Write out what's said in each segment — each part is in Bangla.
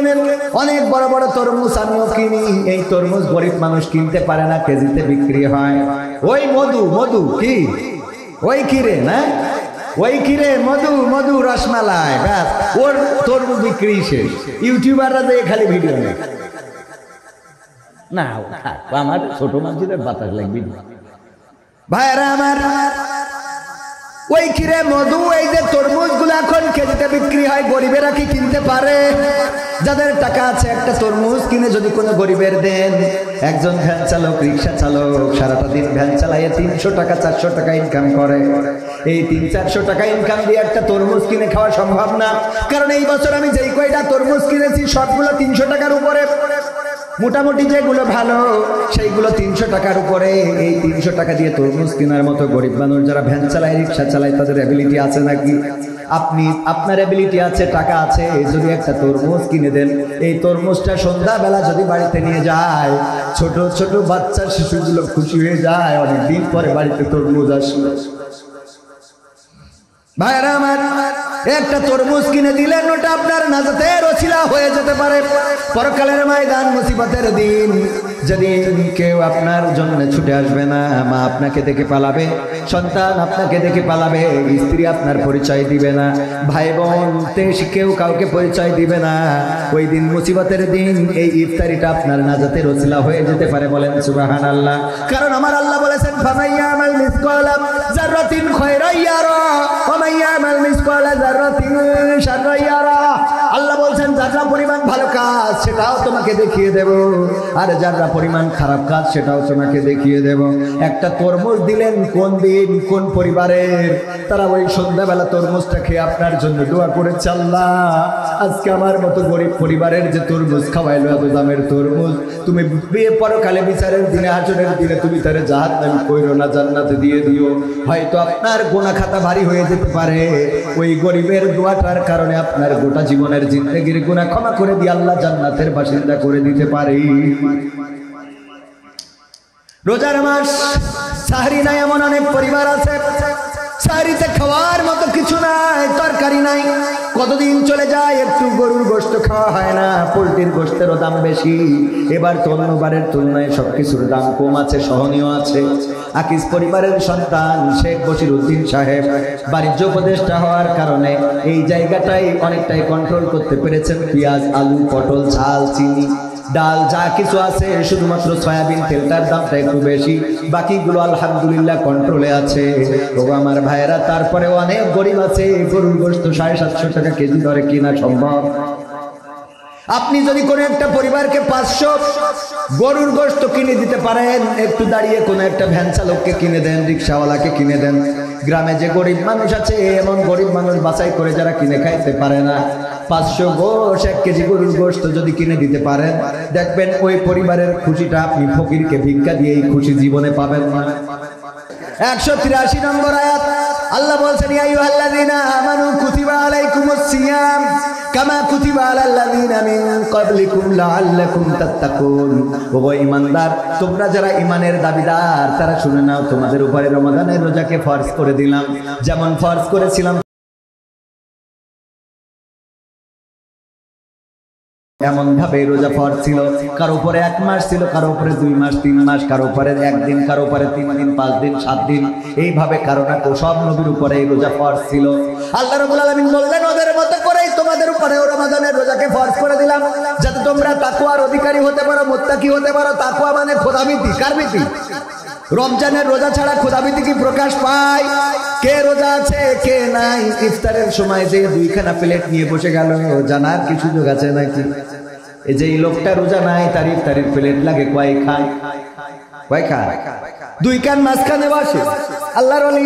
কেনেন, অনেক বড় বড় তরমুজ আমিও কিনি। এই তরমুজ গরিব মানুষ কিনতে পারে না, কেজিতে বিক্রি হয়। ওই মধু, মধু কি ওই কিরে না, ওই কিরে মধু, মধু রসমালাই, ব্যাস ওর তরমুজ বিক্রি শেষ। ইউটিউবাররা যে খালি ভিডিও নেই না, আমার ছোট মানুষের বাতাস লাগবে ভাইরা আমার। ওই কিরে মধু, এই যে তরমুজ গুলো এখন কেজিতে বিক্রি হয়, গরিবেরা কি কিনতে পারে? যাদের টাকা আছে একটা তরমুজ কিনে যদি কোনো গরিবের দেন, একজন ভ্যান চালক, রিক্সা চালক সারাটা দিন ভ্যান চালাইয়ে 300 টাকা 400 টাকা ইনকাম করে। এই 300-400 টাকা ইনকাম দিয়ে একটা তরমুজ কিনে খাওয়া সম্ভব না। কারণ এই বছর আমি যেই কয়টা তরমুজ কিনেছি সবগুলো 300 টাকার উপরে, মোটামুটি যেগুলো ভালো সেইগুলো 300 টাকার উপরে। এই 300 টাকা দিয়ে তরমুজ কেনার মতো গরিব মানুষ যারা ভ্যান চালায়, রিক্সা চালায়, তাদের অ্যাবিলিটি আছে নাকি? আপনার অ্যাবিলিটি আছে, টাকা আছে, যদি একটা তরমুজ কিনে দেন, এই তরমুজটা সন্ধ্যাবেলা যদি বাড়িতে নিয়ে যায়, ছোট ছোট বাচ্চা শিশুগুলো খুশি হয়ে যায়, অনেকদিন পরে বাড়িতে তরমুজ আসলো। ভাইরা আমার, একটা তরমুজ কিনে দিলেন, ওটা আপনার নাজাতের ওসিলা হয়ে যেতে পারে। পরকালের ময়দান, মুসিবতের দিন যেদিন কেউ আপনার জন্য ছুটে আসবে না, মা আপনাকে দেখে পালাবে, সন্তান আপনাকে দেখে পালাবে, স্ত্রী আপনার পরিচয় দিবে না, ভাই বোন কেউ কাউকে পরিচয় দিবে না, ওই দিন মুসিবতের দিন এই ইফতারিটা আপনার নাজাতের ওসিলা হয়ে যেতে পারে। বলেন সুবহানাল্লাহ। কারণ আমার আল্লাহ বলেছেন, ফামাইয়ামাল মিসকালা যাররাতিন খায়রান ইয়ারা ওয়া মাইয়ামাল মিসকালা যাররাতিন শাররান ইয়ারা। আল্লাহ বলছেন, যারা পরিমাণ ভালো কাজ সেটাও তোমাকে দেখিয়ে দেব, আর যারা পরিমাণ খারাপ কাজ সেটাও তোমাকে দেখিয়ে দেব। একটা তরমুজ দিলেন, কোন দিন কোন পরিবারের, তারা ওই সন্ধ্যাবেলা তরমুজটা খেয়ে আপনার জন্য দোয়া করেছে, আল্লাহ আজকে আমার মতো গরিব পরিবারের যে তরমুজ খাওয়াইলো, এত দামের তরমুজ, তুমি পরকালে বিচারের দিনে, হাসরের দিনে তুমি তারে জাহান্নামে কইরো না, জান্নাতে দিয়ে দিও। হয়তো আপনার গুনাহ খাতা ভারী হয়ে যেতে পারে, ওই গরিবের দোয়াটার কারণে আপনার গোটা জীবনের জিন্দেগির গুনাহ ক্ষমা করে দিয়ে আল্লাহ জান্নাতের বাসিন্দা করে দিতে পারে। রোজার মাস, সাহরি নাই এমন অনেক পরিবার আছে, সাহরিতে খাওয়ার মতো কিছু নাই, তরকারি নাই, কতদিন চলে যায়, একটু গরুর গোশত খাওয়া হয় না, পোলট্রির গোশতেরও দাম বেশি। এবার তো অন্যবারের তুলনায় সবকিছুর দাম কম আছে, সহনীয় আছে। আকিস পরিবারের সন্তান শেখ বশিরউদ্দিন সাহেব বাণিজ্য উপদেষ্টা হওয়ার কারণে এই জায়গাটাই অনেকটাই কন্ট্রোল করতে পেরেছেন। পেঁয়াজ, আলু, পটল, চাল, চিনি, ডাল যা কিছু আছে, শুধুমাত্র সয়াবিন তেলটার দামটা একটু বেশি, বাকিগুলো আলহামদুলিল্লাহ কন্ট্রোলে আছে। ও আমার ভাইয়েরা, তারপরে অনেক গরিব আছে, গরুর গোশত 750 টাকা কেজি দরে কিনা সম্ভব। আপনি যদি কোনো একটা পরিবারকে 500 গরুর গোশত কিনে দিতে পারেন, একটু দাঁড়িয়ে কোনো একটা ভ্যান চালককে কিনে দেন, রিক্সাওয়ালাকে কিনে দেন। গ্রামে যে গরিব মানুষ আছে, এমন গরিব মানুষ বাছাই করে যারা কিনে খাইতে পারে না, 500 গোশ 1 কেজি গরুর গোশত যদি কিনে দিতে পারেন, দেখবেন ওই পরিবারের খুশিটা আপনি ফকিরকে ভিক্ষা দিয়ে এই খুশি জীবনে পাবেন না। 183 নম্বর আয়াত, আল্লাহ বলছেন, ইয়া আইয়ুহাল্লাযীনা আমানু কুতিবা আলাইকুমুস সিয়াম কামা কুতিবা আলাল্লাযীনা মিন ক্বাবলিকুম লাআল্লাকুম তাত্তাকুন। ওগো ঈমানদার, তোমরা যারা ঈমানের দাবিদার, তারা শুনে নাও, তোমাদের উপরে রমাদানের রোজাকে ফরজ করে দিলাম, যেমন ফরজ করেছিলাম এমন ভাবে রোজা ফরজ ছিল। কারো উপরে 1 মাস ছিল, কারো উপরে 2 মাস, 3 মাস, কারো উপরে 1 দিন, কারো উপরে 3 দিন, 5 দিন, 7 দিন, এইভাবে কারো না সব নবীর উপরে এই রোজা ফরজ ছিল। আল্লাহ রাব্বুল আলামিন বললেন, ওদের মতো করেই তোমাদের উপরে রমাদানের রোজাকে ফরজ করে দিলাম, যাতে তোমরা তাকওয়ার অধিকারী হতে পারো, মুত্তাকি হতে পারো। তাকওয়া মানে খোদাভীতি। কার ভীতি? রমজানের রোজা ছাড়া খোদাভীতি কি প্রকাশ পায়? কে রোজা আছে কে নাই, ইফতারের সময় যে 2খানা প্লেট নিয়ে বসে গেল, জানার কি সুযোগ আছে নাকি? এই যে এই লোকটা রোজা নাই, তার ইফতারের প্লেট লাগে কয় খান? 2 কান মাঝখানে বসে, আল্লাহর ওলি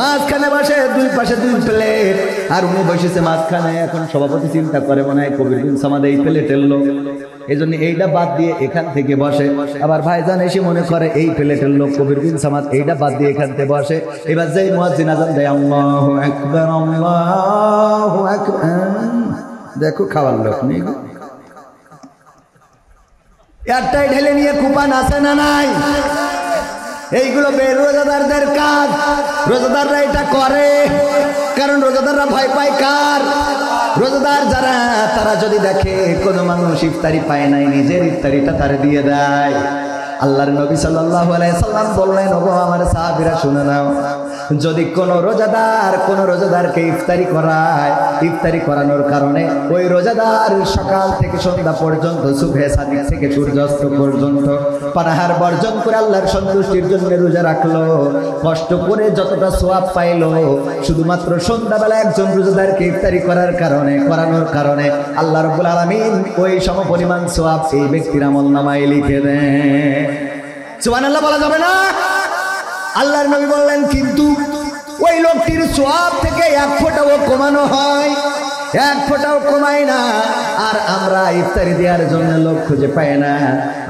মাঝখানে বসে, 2 পাশে 2 প্লেট, আর উনি বসেছে মাঝখানে। এখন সভাপতি চিন্তা করে, মনে হয় কবির বিন সামাদ এই প্লেটের লোক, এই জন্য এইটা বাদ দিয়ে এখান থেকে বসে। আবার ভাইজান এসে মনে করে এই প্লেটের লোক কবির বিন সামাদ, এইটা বাদ দিয়ে এখান থেকে বসে। এবার যেই মুয়াজ্জিন আযান দেয়, আল্লাহু আকবার, আল্লাহু আকবার, দেখো খাওয়ার লোক নেই, একটাই ঢেলে নিয়ে কুপান আছে না নাই? এইগুলো বেরোজাদারদের কাজ। রোজাদাররা এটা করে, কারণ রোজাদাররা ভয় পায় কার? রোজাদার যারা তারা যদি দেখে কোনো মানুষ ইফতারি পায় নাই, নিজের ইফতারিটা তার দিয়ে দেয়। আল্লাহর নবী সাল্লাল্লাহু আলাইহি সাল্লাম বললেন, ওগো আমার সাহাবীরা শুনে নাও, যদি কোনো রোজাদারকে ইফতারি করায়, ইফতারি করানোর কারণে ওই রোজাদার সকাল থেকে সন্ধ্যা পর্যন্ত, সুবহে সাদিক থেকে সূর্যাস্ত পর্যন্ত পানাহার বর্জন করে আল্লাহর সন্তুষ্টির জন্য রোজা রাখলো, কষ্ট করে যতটা সওয়াব পাইলো, শুধুমাত্র সন্ধ্যাবেলা একজন রোজাদারকে ইফতারি করানোর কারণে আল্লাহ রাব্বুল আলামিন ওই সমপরিমাণ সওয়াব এই ব্যক্তির আমলনামায় লিখে দেন। সুবহানাল্লাহ বলা যাবে না? আল্লাহর নবী বললেন, কিন্তু ওই লোকটির সওয়াব থেকে এক ফোঁটাও কমানো হয়, এক ফোঁটাও কমায় না। আর আমরা ইফতারি দেওয়ার জন্য লোক খুঁজে পাই না।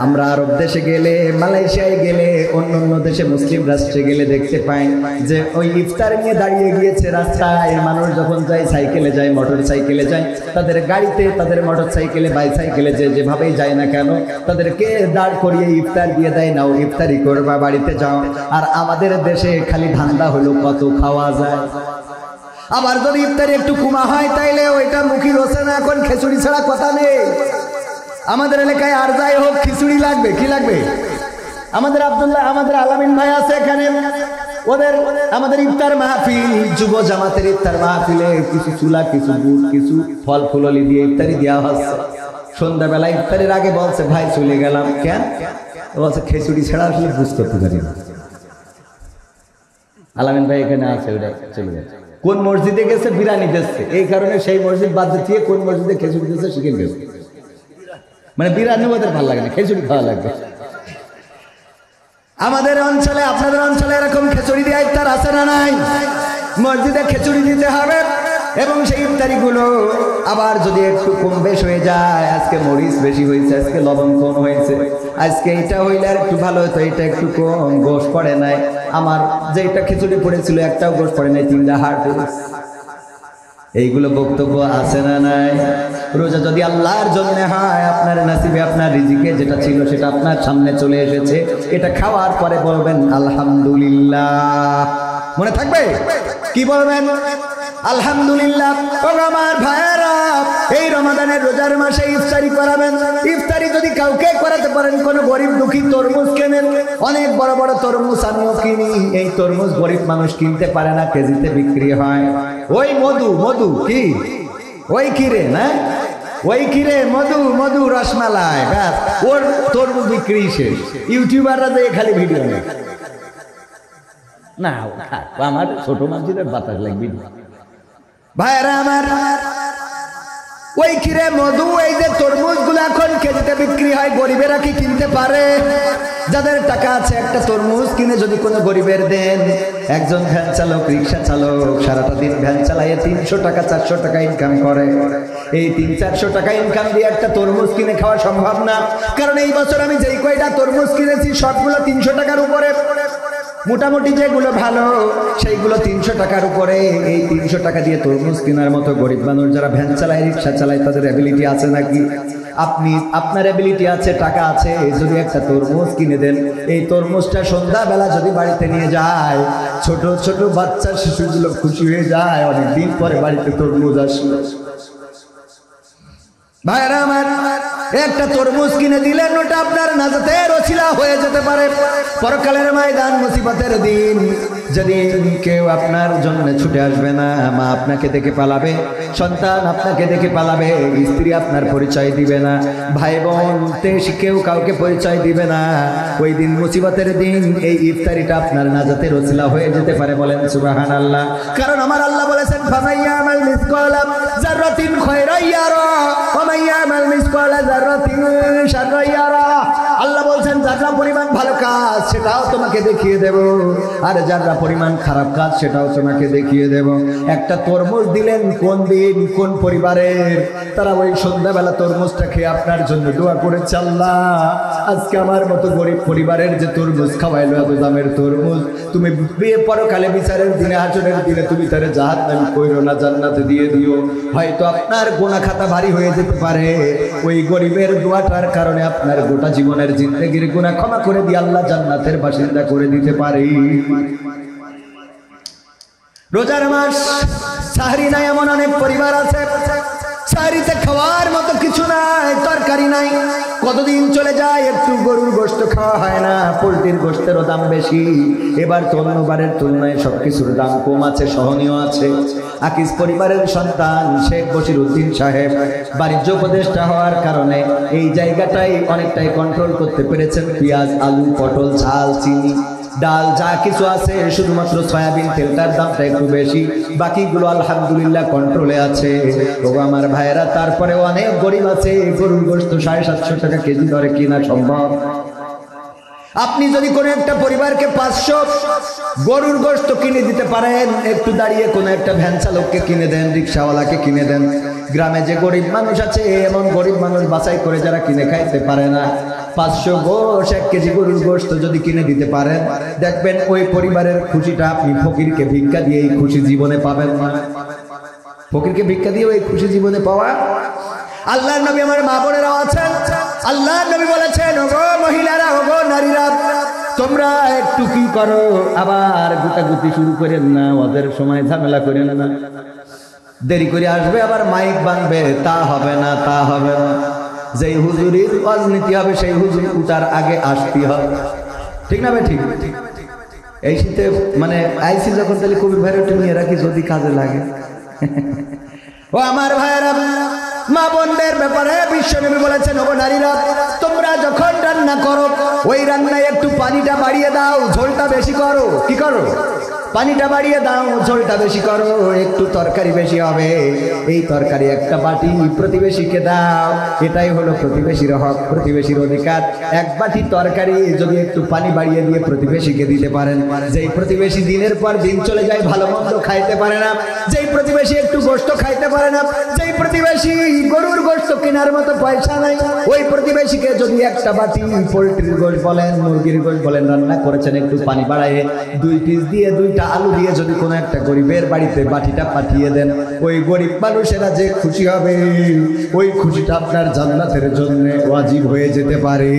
আমরা আরব দেশে গেলে, মালয়েশিয়ায় গেলে, অন্য দেশে মুসলিম রাষ্ট্রে গেলে দেখতে পাই যে ওই ইফতার নিয়ে দাঁড়িয়ে গিয়েছে রাস্তায়। মানুষ যখন যায়, সাইকেলে যায়, মোটর সাইকেলে যায়, তাদের গাড়িতে, তাদের মোটর সাইকেলে, বাইসাইকেলে যেভাবেই যায় না কেন, তাদেরকে দাঁড় করিয়ে ইফতার দিয়ে দেয়, নাও ইফতারি করবা, বাড়িতে যাও। আর আমাদের দেশে খালি ধান্দা হলো কত খাওয়া যায়। আবার যদি ইফতারি একটু কমা হয় তাইলে ওইটা মুখী রোসে না, এখন খিচুড়ি ছাড়া কথা নেই। আমাদের এলাকায় আর যাই হোক খিচুড়ি লাগবে। কি লাগবে? আমাদের আলামিন ভাই আছে এখানে, আমাদের ইফতার মাহফিল, যুব জামাতের ইফতার মাহফিলে কিছু চুলা, কিছু বুট, কিছু ফল ফুললি দিয়ে ইফতারি দেওয়া হচ্ছে। সন্ধ্যাবেলা ইফতারের আগে বলছে, ভাই চলে গেলাম। কেন? বলছে খিচুড়ি ছাড়া আসলে বুঝ করতে পারি না। আলামিন ভাই এখানে আছে, ওটা চলে গেছে। কোন মসজিদে গেছে? বিরানি দিচ্ছে, এই কারণে সেই মসজিদ বাদ দিয়ে কোন মসজিদে খিচুড়ি দিচ্ছে শিখে গেছে। মানে বিরানি ওদের ভালো লাগে না, খিচুড়ি খাওয়া লাগবে। আমাদের অঞ্চলে, আপনাদের অঞ্চলে এরকম খিচুড়ি দিয়ে ইফতার আছে না নাই? মসজিদে খিচুড়ি দিতে হবে। এবং সেই ইফতারিগুলো আবার যদি একটু কম বেশ হয়ে যায়, আজকে মরিচ বেশি হয়েছে, আজকে লবণ কম হয়েছে, আজকে এটা হইলে আর একটু ভালো হতো, এটা একটু কম, গোশ পড়ে নাই, আমার যেটা খিচুড়ি পড়েছিল একটাও গোশ পড়ে নাই, 3টা হাড় পড়েছে। এইগুলো বক্তব্য আছে না নাই? রোজা যদি আল্লাহর জন্য হয়, আপনার নসিবে, আপনার রিজিকে যেটা ছিল সেটা আপনার সামনে চলে এসেছে, এটা খাওয়ার পরে বলবেন আলহামদুলিল্লাহ। মনে থাকবে? কি বলবেন? আলহামদুলিল্লাহ। আমার ভাইয়েরা, এই রমাদানের রোজার মাসে ইফতারি করাবেন। ইফতারি যদি কাউকে করাতে পারেন, কোন গরিব দুঃখী তরমুজ কেনেন, অনেক বড় বড় তরমুজ আমিও কিনি। এই তরমুজ গরিব মানুষ কিনতে পারে না, কেজিতে বিক্রি হয়। ওই মধু কি, ওই কিরে না, ওই কিরে মধু রসমালাই, ব্যাস ওর তরমুজ বিক্রি শেষ। ইউটিউবাররা যে খালি ভিডিও নেয় না, আমার ছোট মানুষের বাতাস লাগবে। ভাইরা আমার, ওই কিরে মধু, এই যে তরমুজ গুলো এখন কেজিতে বিক্রি হয়, গরিবেরা কি কিনতে পারে? যাদের টাকা আছে একটা তরমুজ কিনে যদি কোনো গরিবের দেন, একজন ভ্যান চালক, রিক্সা চালক সারাটা দিন ভ্যান চালাইয়ে 300 টাকা 400 টাকা ইনকাম করে। এই 300-400 টাকা ইনকাম দিয়ে একটা তরমুজ কিনে খাওয়া সম্ভব না। কারণ এই বছর আমি যেই কয়টা তরমুজ কিনেছি সবগুলো 300 টাকার উপরে। মোটামুটি যেগুলো ভালো সেইগুলো 300 টাকার উপরে। এই 300 টাকা দিয়ে তরমুজ কেনার মতো গরিব মানুষ যারা ভ্যান চালায়, রিক্সা চালায়, তাদের অ্যাবিলিটি আছে নাকি? আপনার অ্যাবিলিটি আছে, টাকা আছে, যদি একটা তরমুজ কিনে দেন, এই তরমুজটা সন্ধ্যাবেলা যদি বাড়িতে নিয়ে যায়, ছোট ছোট বাচ্চা শিশুগুলো খুশি হয়ে যায়, অনেকদিন পরে বাড়িতে তরমুজ আসলো। ভাইরা আমার, একটা তরমুজ কিনে দিলেন, ওটা আপনার নাজাতের ওসিলা হয়ে যেতে পারে। পরকালের ময়দান, মুসিবতের দিন যেদিন কেউ আপনার জন্য ছুটে আসবে না, মা আপনাকে দেখে পালাবে, সন্তান আপনাকে দেখে পালাবে, স্ত্রী আপনার পরিচয় দিবে না, ভাই বোন কেউ কাউকে পরিচয় দিবে না। ওই দিন, মুসিবতের দিন, এই ইফতারিটা আপনার নাজাতের ওসিলা হয়ে যেতে পারে। বলেন সুবহানাল্লাহ। কারণ আমার আল্লাহ বলেছেন, ফামাইয়ামাল মিসকালা যাররাতিন খায়রান ইয়ারা ওয়া মাইয়ামাল মিসকালা যাররাতিন শাররান ইয়ারা। আল্লাহ বলছেন, যারা পরিমাণ ভালো কাজ সেটাও তোমাকে দেখিয়ে দেব, আর যারা পরিমাণ খারাপ কাজ সেটাও তোমাকে দেখিয়ে দেব। একটা তরমুজ দিলেন, কোন দিন কোন পরিবারের, তারা ওই সন্ধ্যাবেলা তরমুজটা খেয়ে আপনার জন্য দোয়া করেছে, আল্লাহ আজকে আমার মতো গরিব পরিবারের যে তরমুজ খাওয়াইলো, এত দামের তরমুজ, তুমি পরকালে বিচারের দিনে, হাসরের দিনে তুমি তারে জাহান্নামে কইরো না, জান্নাতে দিয়ে দিও। হয়তো আপনার গুনাহ খাতা ভারী হয়ে যেতে পারে, ওই গরিবের দোয়াটার কারণে আপনার গোটা জীবনের জিন্দেগির গুনাহ ক্ষমা করে দিয়ে আল্লাহ জান্নাতের বাসিন্দা করে দিতে পারে। রোজার মাস, সাহরি নাই এমন অনেক পরিবার আছে সাহারিতে খাওয়ার মতো কিছু নাই, তরকারি নাই। কতদিন চলে যায়, একটু গরুর গোশত খাওয়া হয় না। পোলট্রির গোশতেরও দাম বেশি। এবার তো অন্যবারের তুলনায় সবকিছুর দাম কম আছে, সহনীয় আছে। আকিজ পরিবারের সন্তান শেখ বশিরউদ্দিন সাহেব বাণিজ্য উপদেষ্টা হওয়ার কারণে এই জায়গাটাই অনেকটাই কন্ট্রোল করতে পেরেছেন। পেঁয়াজ, আলু, পটল, ঝাল, চিনি, ডাল যা কিছু আছে, শুধুমাত্র সয়াবিন তেলটার দামটা একটু বেশি, বাকিগুলো আলহামদুলিল্লাহ কন্ট্রোলে আছে। ও আমার ভাইয়েরা, তারপরে অনেক গরিব আছে গরুর গোশত 750 টাকা কেজি দরে কিনা সম্ভব। আপনি যদি কোনো একটা পরিবারকে 500 গরুর গোশত কিনে দিতে পারেন, একটু দাঁড়িয়ে কোনো একটা ভ্যান চালককে কিনে দেন, রিক্সাওয়ালাকে কিনে দেন। গ্রামে যে গরিব মানুষ আছে, এমন গরিব মানুষ বাছাই করে যারা কিনে খাইতে পারে না, 500 গোশ 1 কেজি গরুর গোশত যদি কিনে দিতে পারেন, দেখবেন ওই পরিবারের খুশিটা আপনি ফকিরকে ভিক্ষা দিয়ে এই খুশি জীবনে পাবেন না। ফকিরকে ভিক্ষা দিয়ে ওই খুশি জীবনে পাওয়া। আল্লাহর নবী, আমার মা বোনেরাও আছেন, আল্লাহর নবী বলেছেন, ওগো মহিলারা, ওগো নারীরা, তোমরা একটু কি করো, আবার গুতাগুতি শুরু করেন না, ওদের সময় ঝামেলা করেন না। দেরি করে আসবে, আবার মাইক বানবে, তা হবে না, তা হবে না। যেই হুজুরির রাজনীতি হবে, সেই হুজুর উঠার আগে আসতে হবে। ঠিক না ভাই? ঠিক। এই শীতে মানে আইসি যখন, তাহলে কবির ভাইয়ের নিয়ে রাখি যদি কাজে লাগে। ও আমার ভাইয়েরা, মা বোনদের ব্যাপারে বিশ্বনবী বলেছেন, ওগো নারীরা, তোমরা যখন রান্না করো, ওই রান্নায় একটু পানিটা বাড়িয়ে দাও, ঝোলটা বেশি করো। কি করো? পানিটা বাড়িয়ে দাও, ঝোলটা বেশি করো, একটু তরকারি বেশি হবে। এই তরকারি একটা বাটি প্রতিবেশীকে দাও। এটাই হলো প্রতিবেশীর হক, প্রতিবেশীর অধিকার। 1 বাটি তরকারি যদি একটু পানি বাড়িয়ে দিয়ে প্রতিবেশীকে দিতে পারেন, যেই প্রতিবেশী দিনের পর দিন চলে যায়, ভালো মন্দ খাইতে পারে না, যেই প্রতিবেশী একটু গোশত খাইতে পারে না, যেই প্রতিবেশী গরুর গোশত কেনার মতো পয়সা নাই, ওই প্রতিবেশীকে যদি একটা বাটি পোলট্রির গোশত বলেন, মুরগির গোশত বলেন রান্না করেছেন, একটু পানি বাড়ায় 2 পিস দিয়ে 2টা আলু দিয়ে যদি কোনো একটা গরিবের বাড়িতে বাটিটা পাঠিয়ে দেন, ওই গরিব মানুষেরা যে খুশি হবে, ওই খুশিটা আপনার জান্নাতের জন্য ওয়াজিব হয়ে যেতে পারে।